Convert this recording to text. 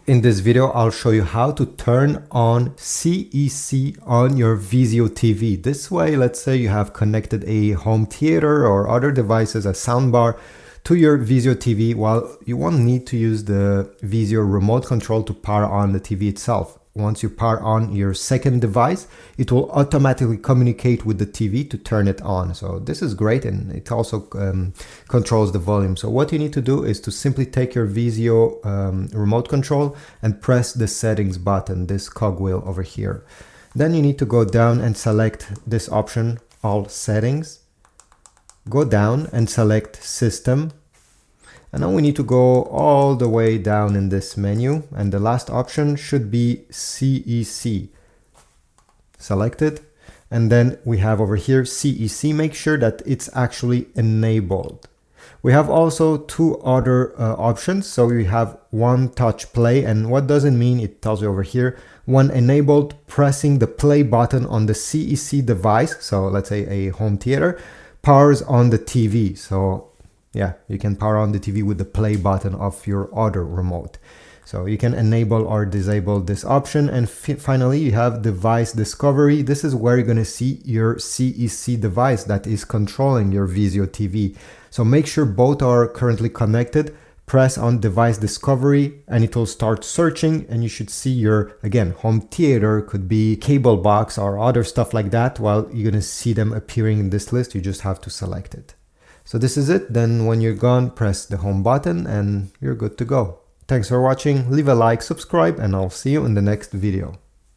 In this video, I'll show you how to turn on CEC on your Vizio TV. This way, let's say you have connected a home theater or other devices, a soundbar, to your Vizio TV. Well, you won't need to use the Vizio remote control to power on the TV itself. Once you power on your second device, it will automatically communicate with the TV to turn it on. So this is great, and it also controls the volume. So what you need to do is to simply take your Vizio remote control and press the settings button, this cogwheel over here. Then you need to go down and select this option, all settings. Go down and select system. And now we need to go all the way down in this menu, and the last option should be CEC. Select it, and then we have over here CEC. Make sure that it's actually enabled. We have also two other options. So we have one touch play, and what does it mean? It tells you over here, when enabled, pressing the play button on the CEC device, so let's say a home theater, powers on the TV. So yeah, you can power on the TV with the play button of your other remote. So you can enable or disable this option. And finally, you have device discovery. This is where you're going to see your CEC device that is controlling your Vizio TV. So make sure both are currently connected. Press on device discovery and it will start searching, and you should see your, again, home theater, could be cable box or other stuff like that. Well, you're going to see them appearing in this list. You just have to select it. So this is it. Then when you're gone, press the home button and you're good to go. Thanks for watching. Leave a like, subscribe, and I'll see you in the next video.